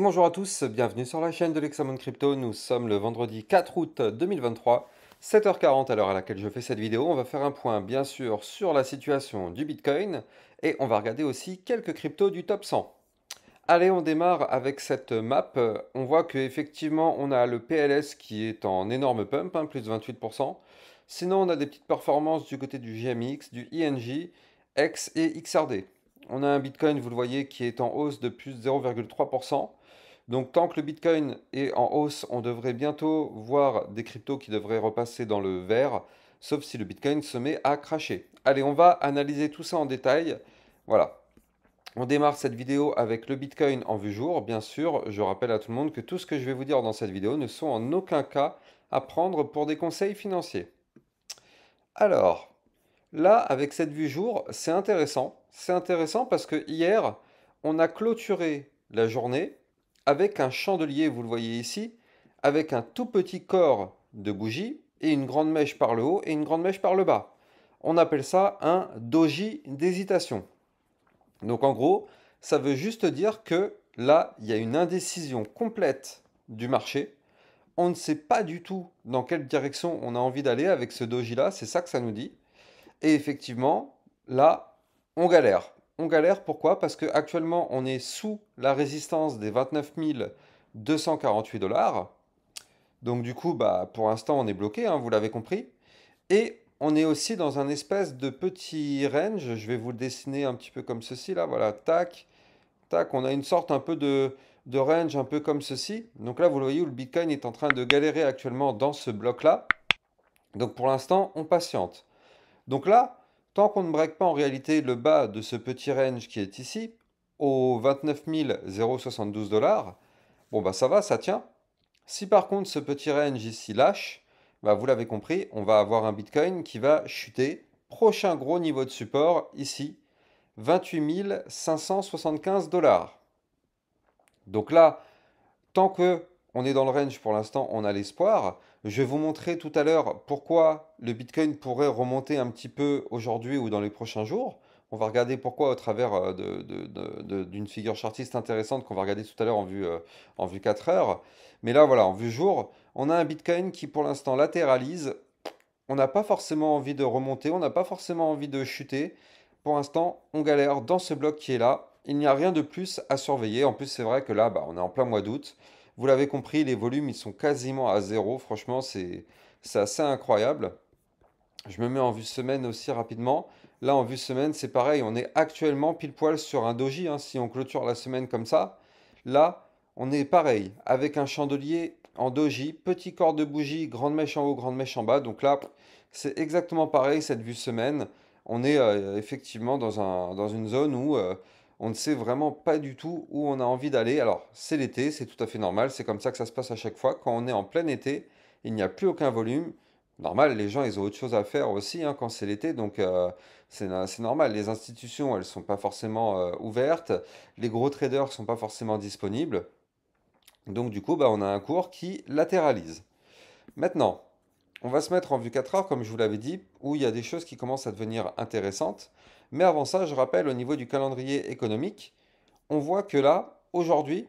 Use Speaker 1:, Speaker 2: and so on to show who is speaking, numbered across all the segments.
Speaker 1: bonjour à tous, bienvenue sur la chaîne de l'Hexamone Crypto. Nous sommes le vendredi 4 août 2023, 7h40 à l'heure à laquelle je fais cette vidéo. On va faire un point bien sûr sur la situation du Bitcoin et on va regarder aussi quelques cryptos du top 100. Allez, on démarre avec cette map. On voit qu'effectivement on a le PLS qui est en énorme pump, plus 28%. Sinon on a des petites performances du côté du GMX, du INJ, X et XRD. On a un Bitcoin, vous le voyez, qui est en hausse de plus 0,3%. Donc tant que le Bitcoin est en hausse, on devrait bientôt voir des cryptos qui devraient repasser dans le vert, sauf si le Bitcoin se met à cracher. Allez, on va analyser tout ça en détail. Voilà. On démarre cette vidéo avec le Bitcoin en vue jour. Bien sûr, je rappelle à tout le monde que tout ce que je vais vous dire dans cette vidéo ne sont en aucun cas à prendre pour des conseils financiers. Alors, là, avec cette vue jour, c'est intéressant. C'est intéressant parce que hier, on a clôturé la journée avec un chandelier, vous le voyez ici, avec un tout petit corps de bougie et une grande mèche par le haut et une grande mèche par le bas. On appelle ça un doji d'hésitation. Donc en gros, ça veut juste dire que là, il y a une indécision complète du marché. On ne sait pas du tout dans quelle direction on a envie d'aller avec ce doji-là, c'est ça que ça nous dit. Et effectivement, là, on galère. On galère pourquoi? Parce qu'actuellement, on est sous la résistance des 29 248 dollars. Donc du coup, bah, pour l'instant, on est bloqué, vous l'avez compris. Et on est aussi dans un espèce de petit range. Je vais vous le dessiner un petit peu comme ceci, là. Voilà, tac, tac. On a une sorte un peu de range, un peu comme ceci. Donc là, vous le voyez, où le Bitcoin est en train de galérer actuellement dans ce bloc-là. Donc pour l'instant, on patiente. Donc là, tant qu'on ne break pas en réalité le bas de ce petit range qui est ici, aux 29 072 dollars, bon bah ça va, ça tient. Si par contre ce petit range ici lâche, bah vous l'avez compris, on va avoir un Bitcoin qui va chuter. Prochain gros niveau de support ici, 28 575 dollars. Donc là, tant que on est dans le range pour l'instant, on a l'espoir. Je vais vous montrer tout à l'heure pourquoi le Bitcoin pourrait remonter un petit peu aujourd'hui ou dans les prochains jours. On va regarder pourquoi au travers d'une figure chartiste intéressante qu'on va regarder tout à l'heure en vue 4 heures. Mais là, voilà, en vue jour, on a un Bitcoin qui pour l'instant latéralise. On n'a pas forcément envie de remonter, on n'a pas forcément envie de chuter. Pour l'instant, on galère dans ce bloc qui est là. Il n'y a rien de plus à surveiller. En plus, c'est vrai que là, bah, on est en plein mois d'août. Vous l'avez compris, les volumes, ils sont quasiment à zéro. Franchement, c'est assez incroyable. Je me mets en vue semaine aussi rapidement. Là, en vue semaine, c'est pareil. On est actuellement pile poil sur un doji, si on clôture la semaine comme ça. Là, on est pareil, avec un chandelier en doji, petit corps de bougie, grande mèche en haut, grande mèche en bas. Donc là, c'est exactement pareil cette vue semaine. On est effectivement dans une zone où on ne sait vraiment pas du tout où on a envie d'aller. Alors, c'est l'été, c'est tout à fait normal. C'est comme ça que ça se passe à chaque fois. Quand on est en plein été, il n'y a plus aucun volume. Normal, les gens, ils ont autre chose à faire aussi quand c'est l'été, donc c'est normal. Les institutions, elles sont pas forcément ouvertes, les gros traders sont pas forcément disponibles, donc du coup, bah, on a un cours qui latéralise. Maintenant, on va se mettre en vue 4 heures, comme je vous l'avais dit, où il y a des choses qui commencent à devenir intéressantes. Mais avant ça, je rappelle au niveau du calendrier économique, on voit que là, aujourd'hui,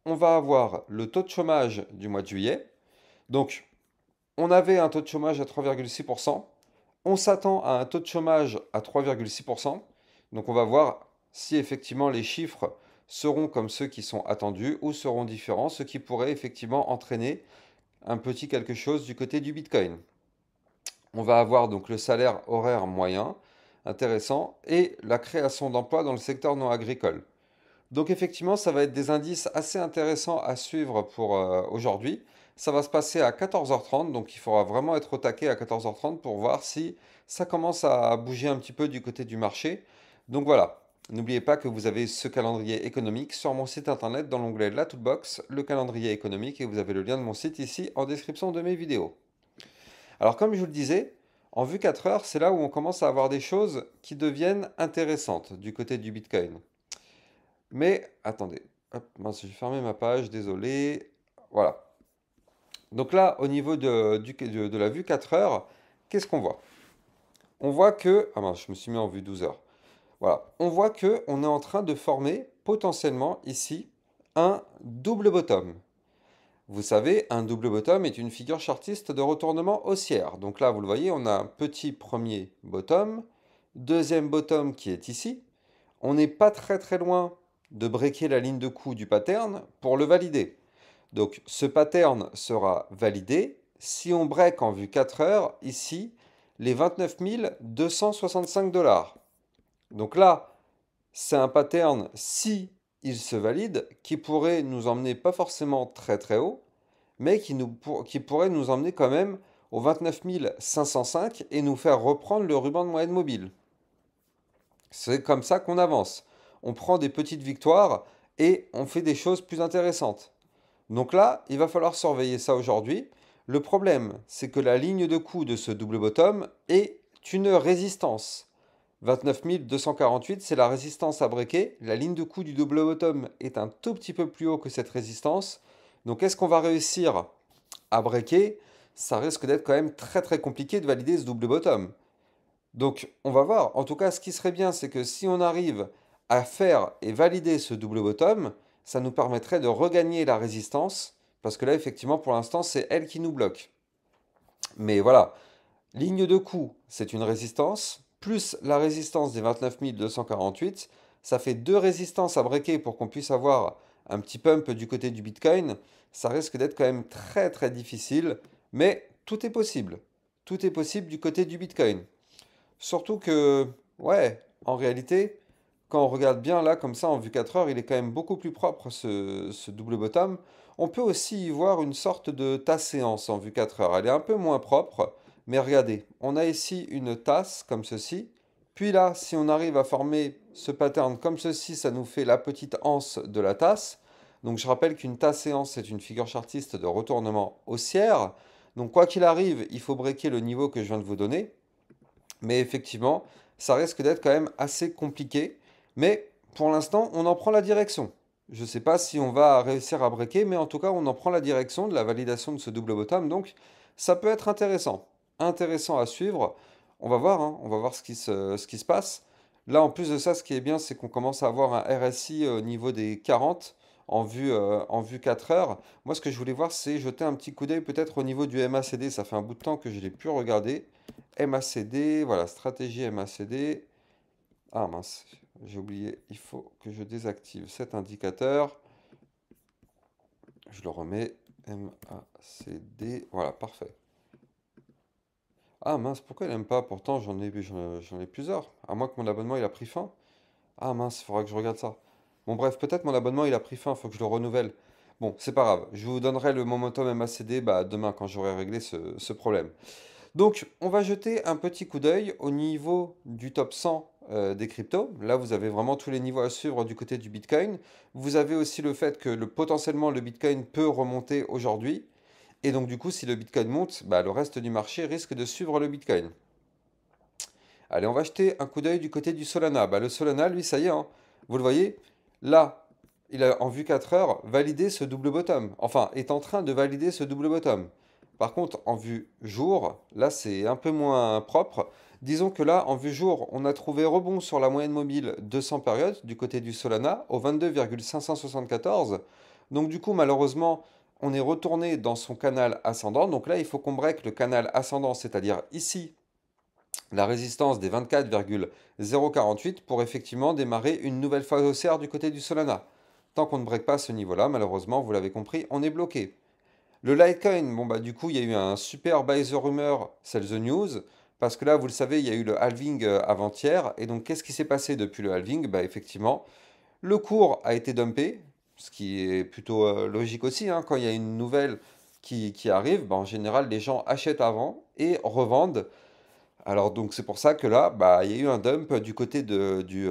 Speaker 1: on va avoir le taux de chômage du mois de juillet. Donc, on avait un taux de chômage à 3,6%. On s'attend à un taux de chômage à 3,6%. Donc on va voir si effectivement les chiffres seront comme ceux qui sont attendus ou seront différents, ce qui pourrait effectivement entraîner un petit quelque chose du côté du Bitcoin. On va avoir donc le salaire horaire moyen, intéressant, et la création d'emplois dans le secteur non agricole. Donc effectivement, ça va être des indices assez intéressants à suivre pour aujourd'hui. Ça va se passer à 14h30, donc il faudra vraiment être au taquet à 14h30 pour voir si ça commence à bouger un petit peu du côté du marché. Donc voilà, n'oubliez pas que vous avez ce calendrier économique sur mon site internet dans l'onglet La Toolbox, le calendrier économique, et vous avez le lien de mon site ici en description de mes vidéos. Alors comme je vous le disais, en vue 4 heures, c'est là où on commence à avoir des choses qui deviennent intéressantes du côté du Bitcoin. Mais attendez, hop, mince, j'ai fermé ma page, désolé. Voilà. Donc là, au niveau de la vue 4 heures, qu'est-ce qu'on voit? On voit que... Ah mince, je me suis mis en vue 12 heures. Voilà. On voit que on est en train de former potentiellement ici un double bottom. Vous savez, un double bottom est une figure chartiste de retournement haussière. Donc là, vous le voyez, on a un petit premier bottom, deuxième bottom qui est ici. On n'est pas très loin de breaker la ligne de coup du pattern pour le valider. Donc ce pattern sera validé si on break en vue 4 heures, ici, les 29 265 $. Donc là, c'est un pattern, si il se valide, qui pourrait nous emmener pas forcément très haut, mais qui pourrait nous emmener quand même aux 29 505 et nous faire reprendre le ruban de moyenne mobile. C'est comme ça qu'on avance. On prend des petites victoires et on fait des choses plus intéressantes. Donc là, il va falloir surveiller ça aujourd'hui. Le problème, c'est que la ligne de coup de ce double bottom est une résistance. 29 248, c'est la résistance à breaker. La ligne de coup du double bottom est un tout petit peu plus haut que cette résistance. Donc est-ce qu'on va réussir à breaker? Ça risque d'être quand même très compliqué de valider ce double bottom. Donc on va voir. En tout cas, ce qui serait bien, c'est que si on arrive à faire et valider ce double bottom, ça nous permettrait de regagner la résistance. Parce que là, effectivement, pour l'instant, c'est elle qui nous bloque. Mais voilà, ligne de coup, c'est une résistance, plus la résistance des 29 248, ça fait deux résistances à breaker pour qu'on puisse avoir un petit pump du côté du Bitcoin. Ça risque d'être quand même très difficile, mais tout est possible. Tout est possible du côté du Bitcoin. Surtout que, ouais, en réalité, quand on regarde bien là, comme ça, en vue 4 heures, il est quand même beaucoup plus propre ce double bottom. On peut aussi y voir une sorte de tasse séance en vue 4 heures. Elle est un peu moins propre, mais regardez, on a ici une tasse comme ceci. Puis là, si on arrive à former ce pattern comme ceci, ça nous fait la petite anse de la tasse. Donc je rappelle qu'une tasse séance, c'est une figure chartiste de retournement haussière. Donc quoi qu'il arrive, il faut breaker le niveau que je viens de vous donner. Mais effectivement, ça risque d'être quand même assez compliqué. Mais pour l'instant, on en prend la direction. Je ne sais pas si on va réussir à breaker, mais en tout cas, on en prend la direction de la validation de ce double bottom. Donc, ça peut être intéressant. Intéressant à suivre. On va voir, hein, on va voir ce qui se passe. Là, en plus de ça, ce qui est bien, c'est qu'on commence à avoir un RSI au niveau des 40 en vue 4 heures. Moi, ce que je voulais voir, c'est jeter un petit coup d'œil peut-être au niveau du MACD. Ça fait un bout de temps que je ne l'ai plus regardé. MACD, voilà, stratégie MACD. Ah mince, j'ai oublié, il faut que je désactive cet indicateur. Je le remets, MACD, voilà, parfait. Ah mince, pourquoi il n'aime pas? Pourtant, j'en ai plusieurs. À moins que mon abonnement il a pris fin. Ah mince, il faudra que je regarde ça. Bon bref, peut-être mon abonnement il a pris fin, il faut que je le renouvelle. Bon, c'est pas grave, je vous donnerai le momentum MACD bah, demain quand j'aurai réglé ce problème. Donc, on va jeter un petit coup d'œil au niveau du top 100 des cryptos. Là, vous avez vraiment tous les niveaux à suivre du côté du Bitcoin. Vous avez aussi le fait que potentiellement le Bitcoin peut remonter aujourd'hui. Et donc, du coup, si le Bitcoin monte, bah, le reste du marché risque de suivre le Bitcoin. Allez, on va jeter un coup d'œil du côté du Solana. Bah, le Solana, lui, ça y est, hein, vous le voyez, là, il a en vue 4 heures validé ce double bottom. Enfin, est en train de valider ce double bottom. Par contre, en vue jour, là, c'est un peu moins propre. Disons que là, en vue jour, on a trouvé rebond sur la moyenne mobile 200 périodes du côté du Solana au 22,574. Donc du coup, malheureusement, on est retourné dans son canal ascendant. Donc là, il faut qu'on break le canal ascendant, c'est-à-dire ici, la résistance des 24,048 pour effectivement démarrer une nouvelle phase haussière du côté du Solana. Tant qu'on ne break pas ce niveau-là, malheureusement, vous l'avez compris, on est bloqué. Le Litecoin, bon bah du coup, il y a eu un super buy the rumor, sell the news, parce que là, vous le savez, il y a eu le halving avant-hier, et donc qu'est-ce qui s'est passé depuis le halving? Bah effectivement, le cours a été dumpé, ce qui est plutôt logique aussi, hein, quand il y a une nouvelle qui arrive, bah, en général, les gens achètent avant et revendent alors donc c'est pour ça que là, bah, il y a eu un dump du côté du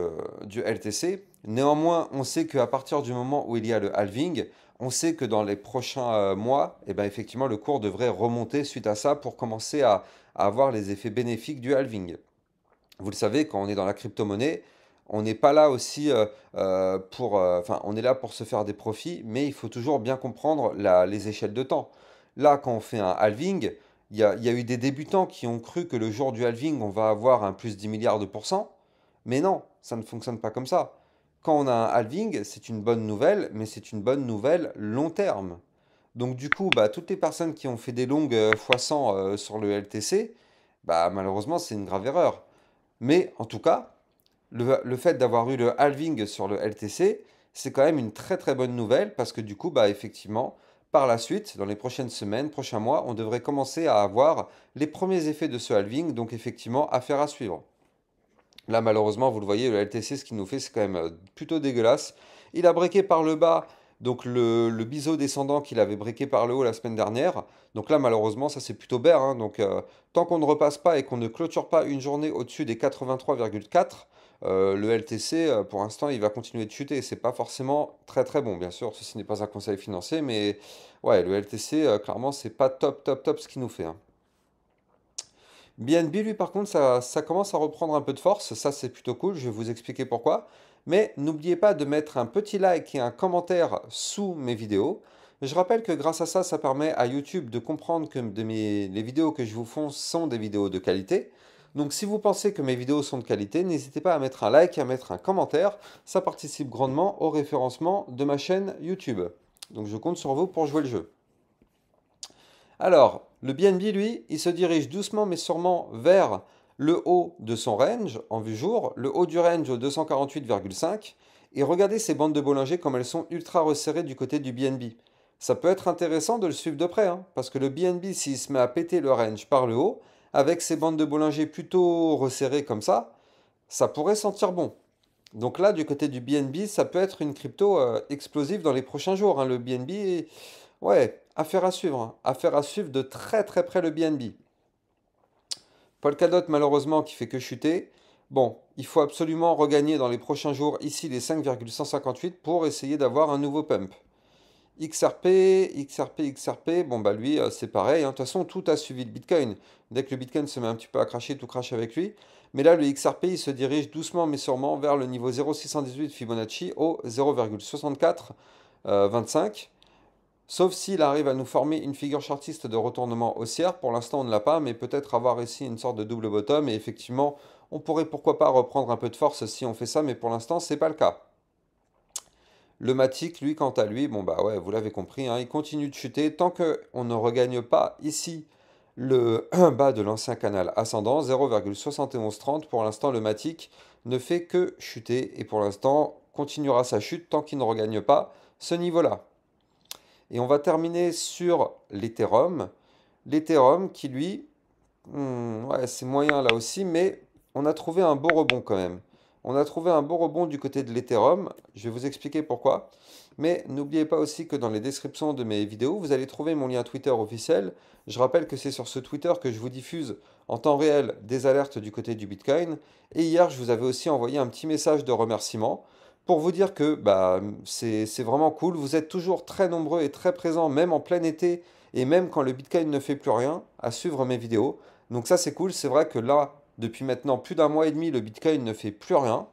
Speaker 1: LTC. Néanmoins, on sait qu'à partir du moment où il y a le halving, on sait que dans les prochains mois, eh ben, effectivement, le cours devrait remonter suite à ça pour commencer à avoir les effets bénéfiques du halving. Vous le savez, quand on est dans la crypto-monnaie, on n'est pas là aussi enfin, on est là pour se faire des profits, mais il faut toujours bien comprendre les échelles de temps. Là, quand on fait un halving, il y a eu des débutants qui ont cru que le jour du halving, on va avoir un plus 10 milliards de pourcents, mais non, ça ne fonctionne pas comme ça. quand on a un halving, c'est une bonne nouvelle, mais c'est une bonne nouvelle long terme. Donc du coup, bah, toutes les personnes qui ont fait des longues x 100 sur le LTC, bah, malheureusement, c'est une grave erreur. Mais en tout cas, le fait d'avoir eu le halving sur le LTC, c'est quand même une très très bonne nouvelle parce que du coup, bah, effectivement, par la suite, dans les prochaines semaines, prochains mois, on devrait commencer à avoir les premiers effets de ce halving, donc effectivement, affaire à suivre. Là, malheureusement, vous le voyez, le LTC, ce qu'il nous fait, c'est quand même plutôt dégueulasse. Il a breaké par le bas, donc le biseau descendant qu'il avait breaké par le haut la semaine dernière. Donc là, malheureusement, ça c'est plutôt bear, hein. Donc tant qu'on ne repasse pas et qu'on ne clôture pas une journée au-dessus des 83,4, le LTC, pour l'instant, il va continuer de chuter. C'est pas forcément très très bon, bien sûr. Ceci n'est pas un conseil financier, mais ouais, le LTC, clairement, c'est pas top top top ce qu'il nous fait, hein. BNB, lui, par contre, ça commence à reprendre un peu de force. Ça, c'est plutôt cool. Je vais vous expliquer pourquoi. Mais n'oubliez pas de mettre un petit like et un commentaire sous mes vidéos. Je rappelle que grâce à ça, ça permet à YouTube de comprendre que les vidéos que je vous fais sont des vidéos de qualité. Donc si vous pensez que mes vidéos sont de qualité, n'hésitez pas à mettre un like et à mettre un commentaire. Ça participe grandement au référencement de ma chaîne YouTube. Donc je compte sur vous pour jouer le jeu. Alors, le BNB, lui, il se dirige doucement mais sûrement vers le haut de son range en vue jour, le haut du range au 248,5. Et regardez ces bandes de Bollinger comme elles sont ultra resserrées du côté du BNB. Ça peut être intéressant de le suivre de près, hein, parce que le BNB, s'il se met à péter le range par le haut, avec ces bandes de Bollinger plutôt resserrées comme ça pourrait sentir bon. Donc là, du côté du BNB, ça peut être une crypto explosive dans les prochains jours, hein. Le BNB, ouais, affaire à suivre, hein. Affaire à suivre de très très près le BNB. Polkadot, malheureusement, qui fait que chuter. Bon, il faut absolument regagner dans les prochains jours ici les 5,158 pour essayer d'avoir un nouveau pump. XRP, bon bah lui c'est pareil, hein. De toute façon tout a suivi le Bitcoin. Dès que le Bitcoin se met un petit peu à cracher, tout crache avec lui. Mais là le XRP il se dirige doucement mais sûrement vers le niveau 0,618 Fibonacci au 0,6425. Sauf s'il arrive à nous former une figure chartiste de retournement haussière. Pour l'instant on ne l'a pas, mais peut-être avoir ici une sorte de double bottom. Et effectivement on pourrait pourquoi pas reprendre un peu de force si on fait ça, mais pour l'instant c'est pas le cas. Le Matic, lui, quant à lui, bon bah ouais, vous l'avez compris, hein, il continue de chuter tant qu'on ne regagne pas ici le bas de l'ancien canal ascendant, 0,7130. Pour l'instant, le Matic ne fait que chuter et pour l'instant continuera sa chute tant qu'il ne regagne pas ce niveau-là. Et on va terminer sur l'Ethereum. L'Ethereum qui lui, ouais, c'est moyen là aussi, mais on a trouvé un beau rebond quand même. On a trouvé un beau rebond du côté de l'Ethereum. Je vais vous expliquer pourquoi. Mais n'oubliez pas aussi que dans les descriptions de mes vidéos, vous allez trouver mon lien Twitter officiel. Je rappelle que c'est sur ce Twitter que je vous diffuse en temps réel des alertes du côté du Bitcoin. Et hier, je vous avais aussi envoyé un petit message de remerciement pour vous dire que bah, c'est vraiment cool. Vous êtes toujours très nombreux et très présents, même en plein été et même quand le Bitcoin ne fait plus rien, à suivre mes vidéos. Donc ça c'est cool, c'est vrai que là, depuis maintenant plus d'un mois et demi, le Bitcoin ne fait plus rien.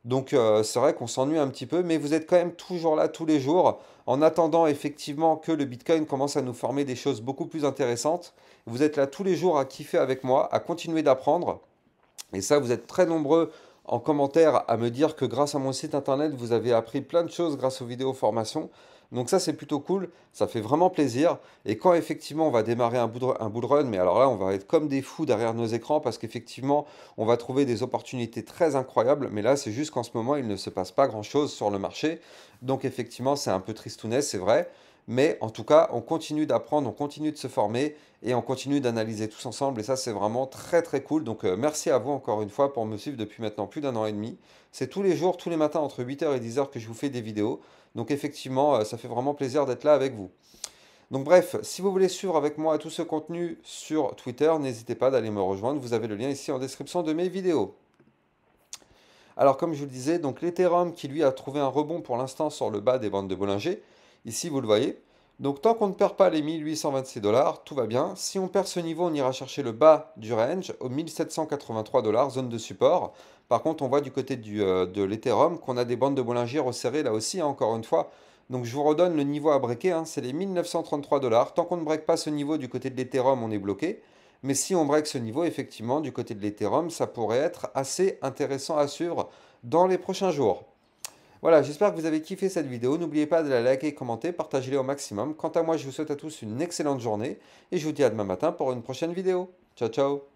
Speaker 1: Donc c'est vrai qu'on s'ennuie un petit peu, mais vous êtes quand même toujours là tous les jours, en attendant effectivement que le Bitcoin commence à nous former des choses beaucoup plus intéressantes. Vous êtes là tous les jours à kiffer avec moi, à continuer d'apprendre. Et ça, vous êtes très nombreux en commentaire à me dire que grâce à mon site internet, vous avez appris plein de choses grâce aux vidéos formations. Donc ça, c'est plutôt cool, ça fait vraiment plaisir. Et quand effectivement on va démarrer un bull run, mais alors là, on va être comme des fous derrière nos écrans parce qu'effectivement, on va trouver des opportunités très incroyables. Mais là, c'est juste qu'en ce moment, il ne se passe pas grand-chose sur le marché. Donc effectivement, c'est un peu tristounet, c'est vrai. Mais en tout cas, on continue d'apprendre, on continue de se former et on continue d'analyser tous ensemble. Et ça, c'est vraiment très très cool. Donc merci à vous encore une fois pour me suivre depuis maintenant plus d'un an et demi. C'est tous les jours, tous les matins entre 8h et 10h que je vous fais des vidéos. Donc effectivement, ça fait vraiment plaisir d'être là avec vous. Donc bref, si vous voulez suivre avec moi tout ce contenu sur Twitter, n'hésitez pas d'aller me rejoindre. Vous avez le lien ici en description de mes vidéos. Alors comme je vous le disais, donc l'Ethereum qui lui a trouvé un rebond pour l'instant sur le bas des bandes de Bollinger. Ici, vous le voyez. Donc tant qu'on ne perd pas les 1826 dollars, tout va bien. Si on perd ce niveau, on ira chercher le bas du range au 1783 dollars, zone de support. Par contre, on voit du côté de l'Ethereum qu'on a des bandes de Bollinger resserrées là aussi, hein, encore une fois. Donc je vous redonne le niveau à breaker, hein, c'est les 1933 dollars. Tant qu'on ne break pas ce niveau du côté de l'Ethereum, on est bloqué. Mais si on break ce niveau, effectivement, du côté de l'Ethereum, ça pourrait être assez intéressant à suivre dans les prochains jours. Voilà, j'espère que vous avez kiffé cette vidéo. N'oubliez pas de la liker, commenter, partagez-les au maximum. Quant à moi, je vous souhaite à tous une excellente journée et je vous dis à demain matin pour une prochaine vidéo. Ciao, ciao!